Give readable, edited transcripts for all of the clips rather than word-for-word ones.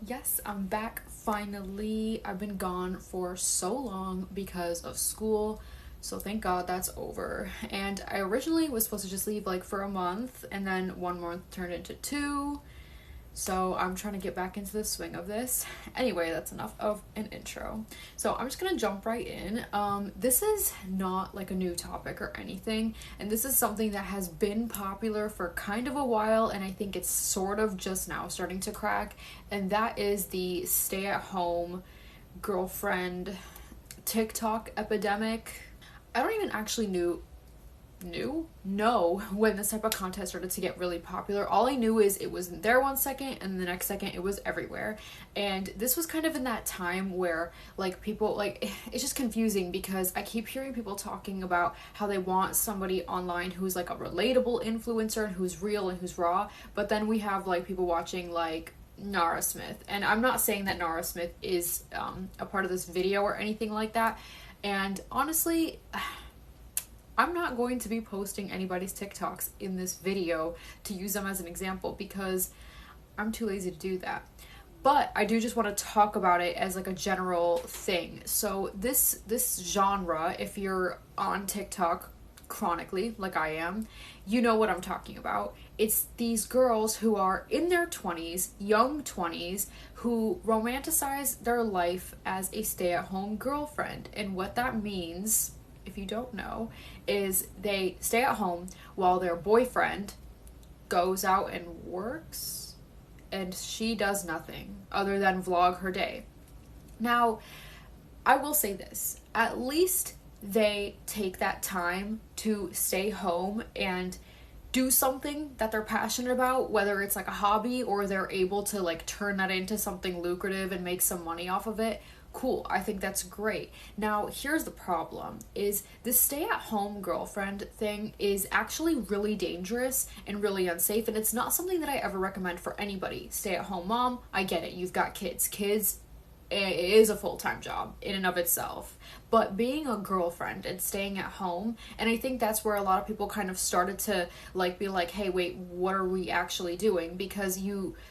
Yes, I'm back finally. I've been gone for so long because of school, so thank God that's over. And I originally was supposed to just leave like for a month, and then 1 month turned into two. So I'm trying to get back into the swing of this. Anyway, that's enough of an intro. So I'm just gonna jump right in. This is not like a new topic or anything, and this is something that has been popular for kind of a while, and I think it's sort of just now starting to crack, and that is the stay-at-home girlfriend TikTok epidemic. I don't even actually know when this type of content started to get really popular. All I knew is it was there 1 second and the next second it was everywhere. And this was kind of in that time where like people like it's just confusing because I keep hearing people talking about how they want somebody online who's like a relatable influencer and who's real and who's raw, but then we have like people watching like Nara Smith. And I'm not saying that Nara Smith is a part of this video or anything like that. And honestly, I'm not going to be posting anybody's TikToks in this video to use them as an example because I'm too lazy to do that. But I do just want to talk about it as like a general thing. So this genre, if you're on TikTok chronically like I am, you know what I'm talking about. It's these girls who are in their 20s, young 20s, who romanticize their life as a stay-at-home girlfriend. And what that means, if you don't know, is they stay at home while their boyfriend goes out and works and she does nothing other than vlog her day. Now, I will say this, at least they take that time to stay home and do something that they're passionate about, whether it's like a hobby or they're able to like turn that into something lucrative and make some money off of it. Cool, I think that's great. Now, here's the problem, is the stay-at-home girlfriend thing is actually really dangerous and really unsafe, and it's not something that I ever recommend for anybody. Stay-at-home mom, I get it, you've got kids. Kids, it is a full-time job in and of itself, but being a girlfriend and staying at home, and I think that's where a lot of people kind of started to like be like, hey, wait, what are we actually doing? Because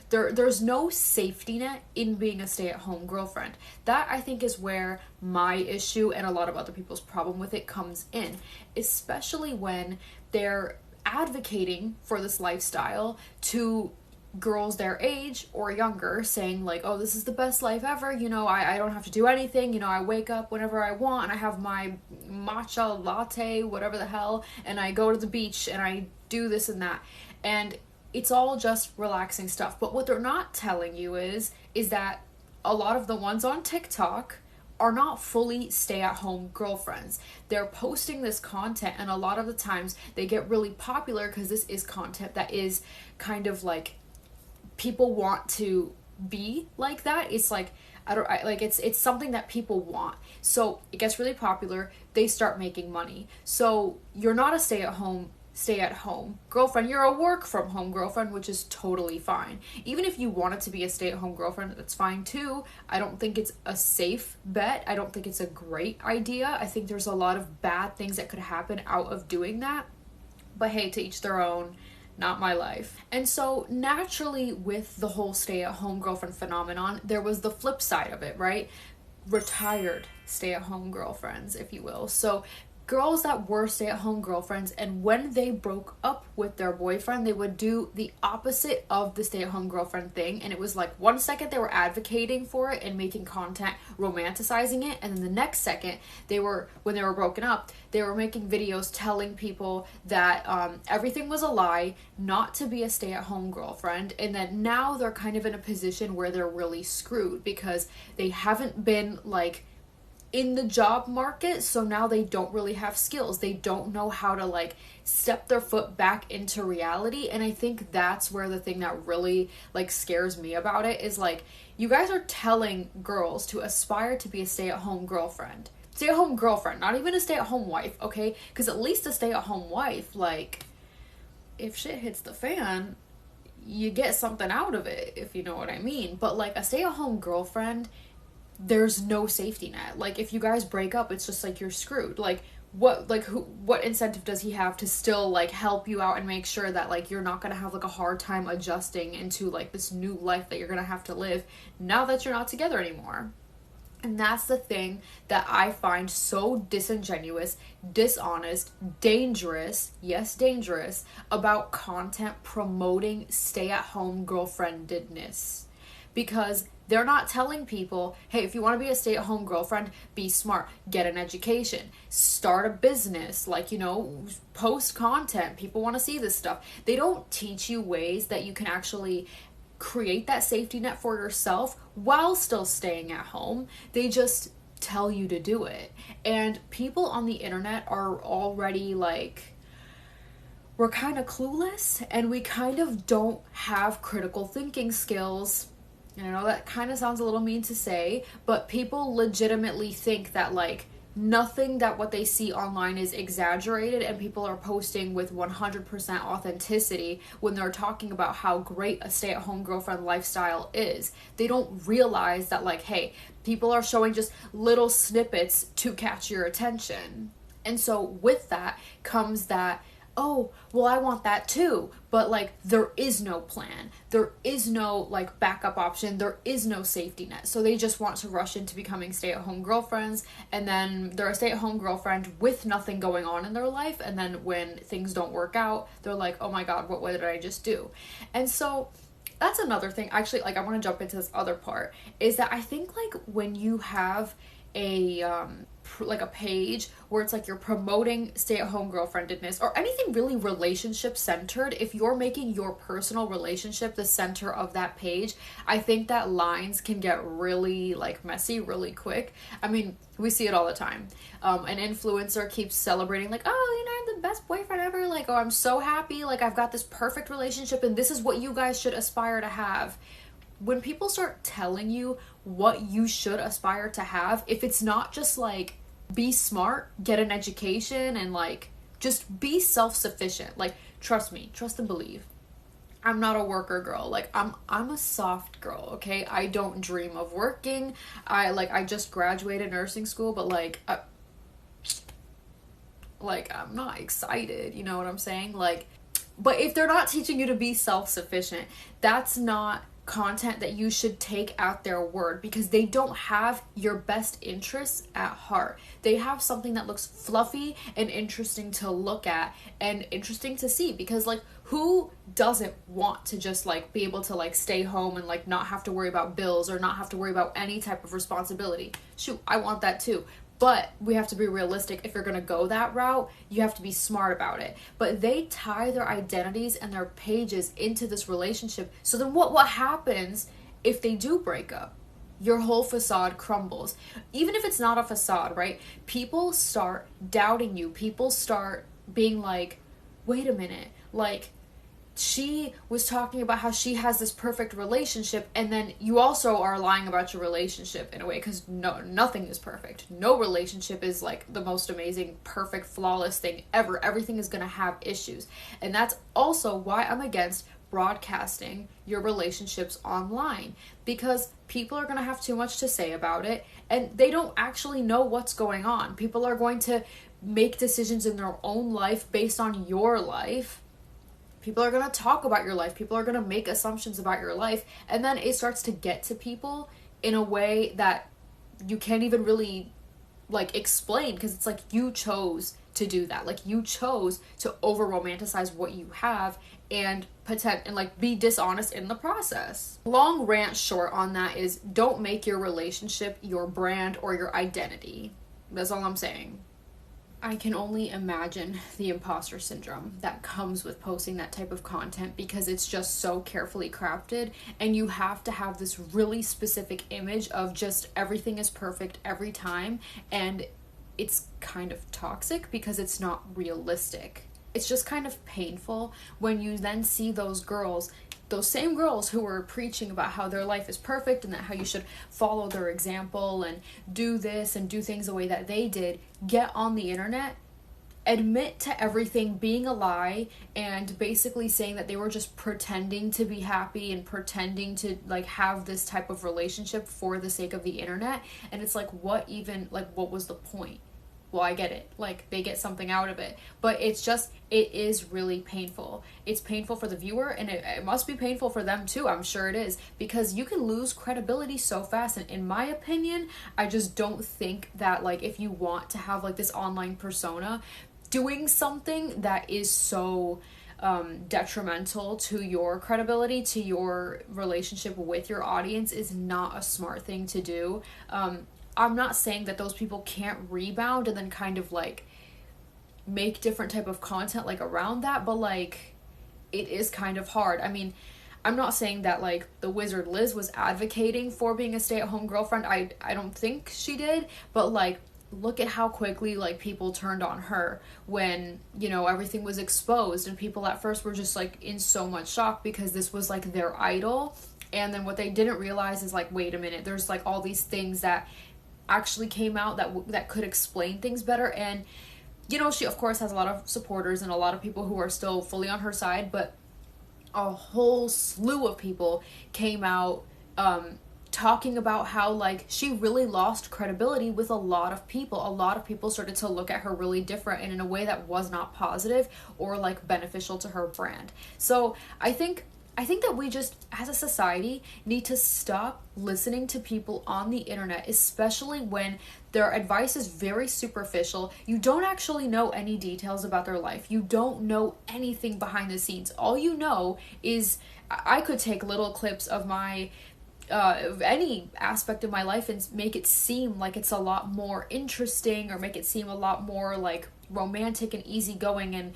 there's no safety net in being a stay-at-home girlfriend. That I think is where my issue and a lot of other people's problem with it comes in, especially when they're advocating for this lifestyle to girls their age or younger, saying like, oh, this is the best life ever, I don't have to do anything, I wake up whenever I want and I have my matcha latte, whatever the hell, and I go to the beach and I do this and that, and it's all just relaxing stuff. But what they're not telling you is that a lot of the ones on TikTok are not fully stay-at-home girlfriends. They're posting this content, and a lot of the times they get really popular because this is content that is kind of like people want to be like that. It's like it's something that people want. So it gets really popular. They start making money. So you're not a stay-at-home girlfriend. You're a work from home girlfriend, which is totally fine. Even if you wanted to be a stay-at-home girlfriend, that's fine too. I don't think it's a safe bet. I don't think it's a great idea. I think there's a lot of bad things that could happen out of doing that. But hey, to each their own. Not my life. And so naturally, with the whole stay-at-home girlfriend phenomenon, there was the flip side of it, right? Retired stay-at-home girlfriends, if you will. So girls that were stay-at-home girlfriends, and when they broke up with their boyfriend, they would do the opposite of the stay-at-home girlfriend thing. And it was like 1 second they were advocating for it and making content romanticizing it, and then the next second when they were broken up, they were making videos telling people that everything was a lie, not to be a stay-at-home girlfriend, and that now they're kind of in a position where they're really screwed because they haven't been like in the job market, so now they don't really have skills. They don't know how to like step their foot back into reality. And I think that's where the thing that really like scares me about it is like, you guys are telling girls to aspire to be a stay-at-home girlfriend. Stay-at-home girlfriend, not even a stay-at-home wife, okay? Because at least a stay-at-home wife, like, if shit hits the fan, you get something out of it, if you know what I mean. But like a stay-at-home girlfriend, there's no safety net. Like, if you guys break up, it's just like you're screwed. Like, what incentive does he have to still like help you out and make sure that like you're not gonna have like a hard time adjusting into like this new life that you're gonna have to live now that you're not together anymore? And that's the thing that I find so disingenuous, dishonest, dangerous, yes, dangerous, about content promoting stay-at-home girlfriendedness. Because they're not telling people, hey, if you want to be a stay-at-home girlfriend, be smart, get an education, start a business, like, you know, post content. People want to see this stuff. They don't teach you ways that you can actually create that safety net for yourself while still staying at home. They just tell you to do it. And people on the internet are already like, we're kind of clueless and we kind of don't have critical thinking skills. And I know that kind of sounds a little mean to say, but people legitimately think that like nothing that what they see online is exaggerated, and people are posting with 100% authenticity when they're talking about how great a stay-at-home girlfriend lifestyle is. They don't realize that like, hey, people are showing just little snippets to catch your attention. And so with that comes that, oh, well, I want that too. But like, there is no plan. There is no like backup option. There is no safety net. So they just want to rush into becoming stay-at-home girlfriends. And then they're a stay-at-home girlfriend with nothing going on in their life. And then when things don't work out, they're like, oh my God, what did I just do? And so that's another thing. Actually, like I want to jump into this other part, is that I think like when you have a like a page where it's like you're promoting stay-at-home girlfriendedness or anything really relationship centered, if you're making your personal relationship the center of that page, I think that lines can get really like messy really quick. I mean, we see it all the time. An influencer keeps celebrating like, oh, you know, I'm the best boyfriend ever, like, oh, I'm so happy, like I've got this perfect relationship and this is what you guys should aspire to have. When people start telling you what you should aspire to have, if it's not just like be smart, get an education, and like just be self-sufficient, like trust me, trust and believe. I'm not a worker girl. Like I'm a soft girl, okay? I don't dream of working. I just graduated nursing school, but like I'm not excited, you know what I'm saying? Like, but if they're not teaching you to be self-sufficient, that's not content that you should take at their word, because they don't have your best interests at heart. They have something that looks fluffy and interesting to look at and interesting to see, because like who doesn't want to just like be able to like stay home and like not have to worry about bills or not have to worry about any type of responsibility? Shoot, I want that too. But we have to be realistic. If you're going to go that route, you have to be smart about it. But they tie their identities and their pages into this relationship. So then what happens if they do break up? Your whole facade crumbles. Even if it's not a facade, right? People start doubting you. People start being like, wait a minute, like, she was talking about how she has this perfect relationship, and then you also are lying about your relationship in a way, because nothing is perfect. No relationship is like the most amazing, perfect, flawless thing ever. Everything is going to have issues. And that's also why I'm against broadcasting your relationships online, because people are going to have too much to say about it and they don't actually know what's going on. People are going to make decisions in their own life based on your life. People are going to talk about your life. People are going to make assumptions about your life. And then it starts to get to people in a way that you can't even really like explain, because it's like you chose to do that. Like you chose to over romanticize what you have and like be dishonest in the process. Long rant short on that is, don't make your relationship your brand or your identity. That's all I'm saying. I can only imagine the imposter syndrome that comes with posting that type of content, because it's just so carefully crafted and you have to have this really specific image of just everything is perfect every time, and it's kind of toxic because it's not realistic. It's just kind of painful when you then see those girls, those same girls who were preaching about how their life is perfect and that how you should follow their example and do this and do things the way that they did, get on the internet, admit to everything being a lie, and basically saying that they were just pretending to be happy and pretending to like have this type of relationship for the sake of the internet. And it's like, what was the point? well, I get it. Like, they get something out of it. But it's just, it is really painful. It's painful for the viewer, and it must be painful for them too. I'm sure it is. Because you can lose credibility so fast. And in my opinion, I just don't think that, like, if you want to have, like, this online persona, doing something that is so detrimental to your credibility, to your relationship with your audience, is not a smart thing to do. I'm not saying that those people can't rebound and then kind of like make different type of content like around that, but like it is kind of hard. I mean, I'm not saying that like the Wizard Liz was advocating for being a stay-at-home girlfriend. I don't think she did, but like look at how quickly like people turned on her when, you know, everything was exposed, and people at first were just like in so much shock because this was like their idol. And then what they didn't realize is like, wait a minute, there's like all these things that actually came out that could explain things better. And you know, she of course has a lot of supporters and a lot of people who are still fully on her side, but a whole slew of people came out talking about how like she really lost credibility with a lot of people. A lot of people started to look at her really different and in a way that was not positive or like beneficial to her brand. So I think that we just, as a society, need to stop listening to people on the internet, especially when their advice is very superficial. You don't actually know any details about their life. You don't know anything behind the scenes. All you know is, I could take little clips of my of any aspect of my life and make it seem like it's a lot more interesting, or make it seem a lot more like romantic and easygoing and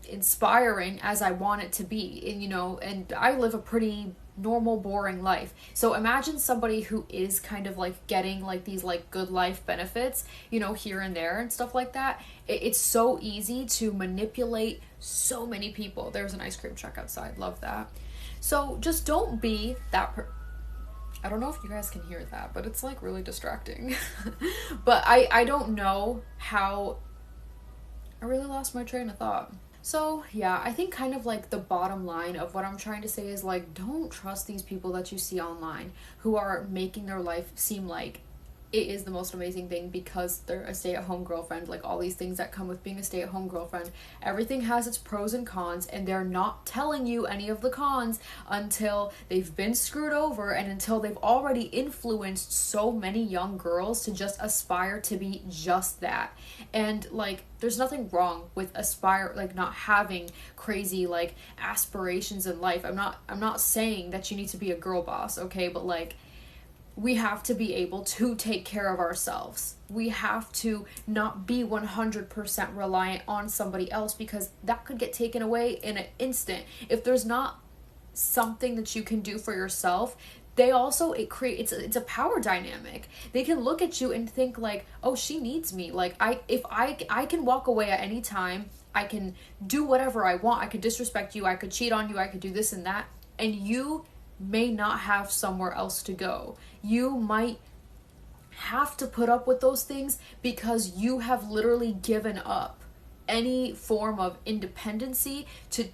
inspiring as I want it to be. And you know, and I live a pretty normal, boring life. So imagine somebody who is kind of like getting like these like good life benefits, you know, here and there and stuff like that. It's so easy to manipulate so many people. There's an ice cream truck outside, love that. So just don't be that I don't know if you guys can hear that, but it's like really distracting. But I don't know how, I really lost my train of thought. So yeah, I think kind of like the bottom line of what I'm trying to say is like, don't trust these people that you see online who are making their life seem like it is the most amazing thing because they're a stay-at-home girlfriend. Like all these things that come with being a stay-at-home girlfriend, everything has its pros and cons, and they're not telling you any of the cons until they've been screwed over and until they've already influenced so many young girls to just aspire to be just that. And like, there's nothing wrong with like not having crazy like aspirations in life. I'm not saying that you need to be a girl boss, okay? But like, we have to be able to take care of ourselves. We have to not be 100% reliant on somebody else, because that could get taken away in an instant. If there's not something that you can do for yourself, it's a power dynamic. They can look at you and think like, oh, she needs me. Like if I can walk away at any time, I can do whatever I want. I could disrespect you, I could cheat on you, I could do this and that, and you may not have somewhere else to go. You might have to put up with those things because you have literally given up any form of independency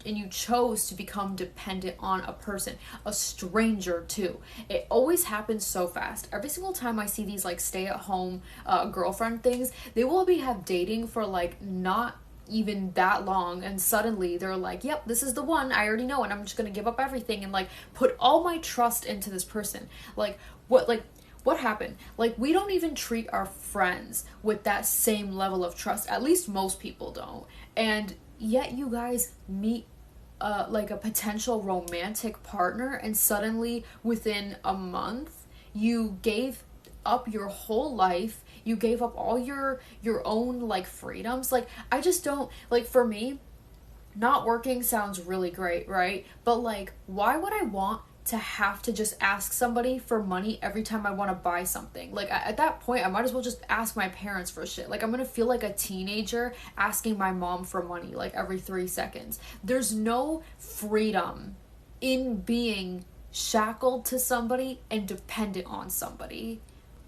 and you chose to become dependent on a person, a stranger too. It always happens so fast. Every single time I see these like stay-at-home girlfriend things, they will have dating for like not even that long, and suddenly they're like, yep, this is the one, I already know, and I'm just gonna give up everything and like put all my trust into this person. Like what happened? Like, we don't even treat our friends with that same level of trust. At least most people don't. And yet you guys meet like a potential romantic partner, and suddenly within a month you gave up your whole life. You gave up all your own like freedoms. Like, I just don't, like, for me, not working sounds really great, right? But like, why would I want to have to just ask somebody for money every time I want to buy something? Like, at that point, I might as well just ask my parents for shit. Like, I'm gonna feel like a teenager asking my mom for money like every 3 seconds. There's no freedom in being shackled to somebody and dependent on somebody.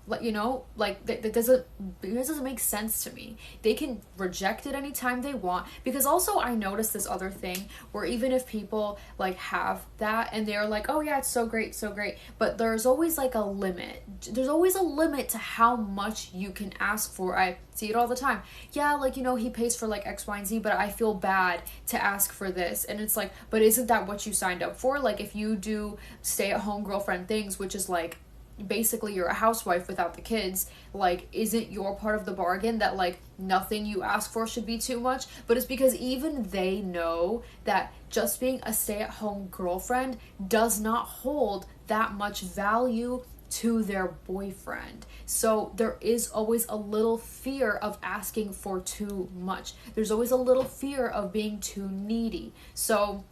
Like, you know, like that doesn't, it doesn't make sense to me. They can reject it anytime they want, because also I noticed this other thing where even if people like have that and they're like, oh yeah, it's so great, so great, but there's always like a limit. There's always a limit to how much you can ask for. I see it all the time. Yeah, like, you know, he pays for like X, Y, and Z, but I feel bad to ask for this. And it's like, but isn't that what you signed up for? Like, if you do stay-at-home girlfriend things, which is like basically you're a housewife without the kids, like, isn't your part of the bargain that like nothing you ask for should be too much? But it's because even they know that just being a stay-at-home girlfriend does not hold that much value to their boyfriend. So there is always a little fear of asking for too much. There's always a little fear of being too needy. So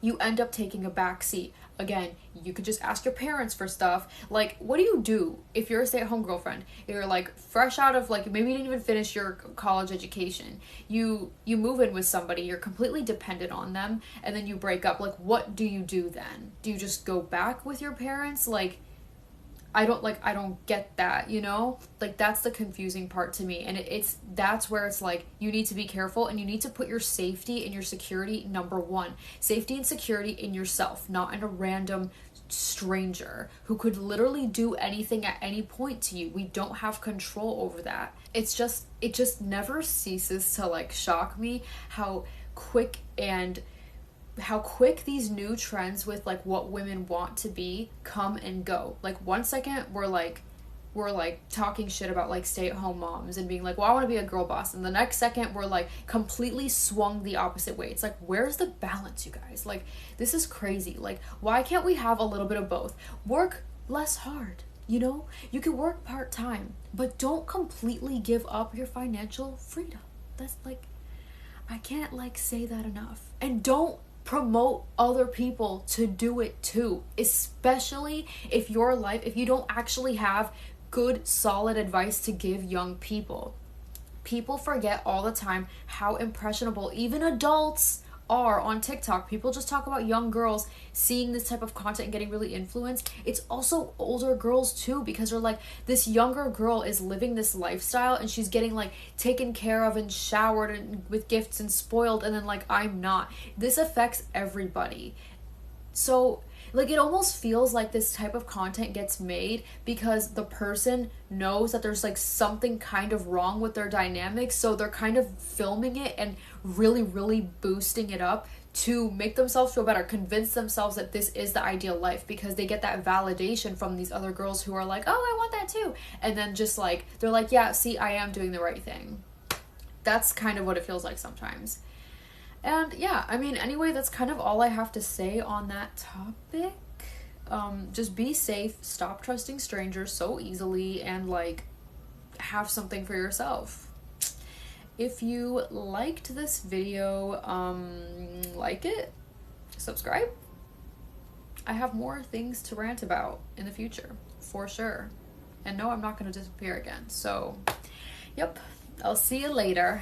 you end up taking a back seat. Again, you could just ask your parents for stuff. Like, what do you do if you're a stay-at-home girlfriend? You're like fresh out of like, maybe you didn't even finish your college education. You move in with somebody, you're completely dependent on them, and then you break up. Like, what do you do then? Do you just go back with your parents? Like, I don't get that, you know? Like, that's the confusing part to me. And that's where it's like, you need to be careful and you need to put your safety and your security number one. Safety and security in yourself, not in a random stranger who could literally do anything at any point to you. We don't have control over that. It just never ceases to like shock me how quick these new trends with like what women want to be come and go. Like, one second we're like talking shit about like stay-at-home moms and being like, well, I want to be a girl boss, and the next second we're like completely swung the opposite way. It's like, where's the balance, you guys? Like, this is crazy. Like, why can't we have a little bit of both? Work less hard, you know? You can work part-time, but don't completely give up your financial freedom. That's like, I can't like say that enough. And don't promote other people to do it too, especially if you don't actually have good solid advice to give young people. People forget all the time how impressionable even adults are on TikTok. People just talk about young girls seeing this type of content and getting really influenced. It's also older girls too, because they're like, this younger girl is living this lifestyle and she's getting like taken care of and showered and with gifts and spoiled, and then like, I'm not. This affects everybody. So like, it almost feels like this type of content gets made because the person knows that there's like something kind of wrong with their dynamics, so they're kind of filming it and really, really boosting it up to make themselves feel better, convince themselves that this is the ideal life, because they get that validation from these other girls who are like, oh, I want that too. And then just like, they're like, yeah, see, I am doing the right thing. That's kind of what it feels like sometimes. And yeah, I mean, anyway, that's kind of all I have to say on that topic. Just be safe, stop trusting strangers so easily, and like, have something for yourself. If you liked this video, like it, subscribe. I have more things to rant about in the future, for sure. And no, I'm not going to disappear again. So, yep, I'll see you later.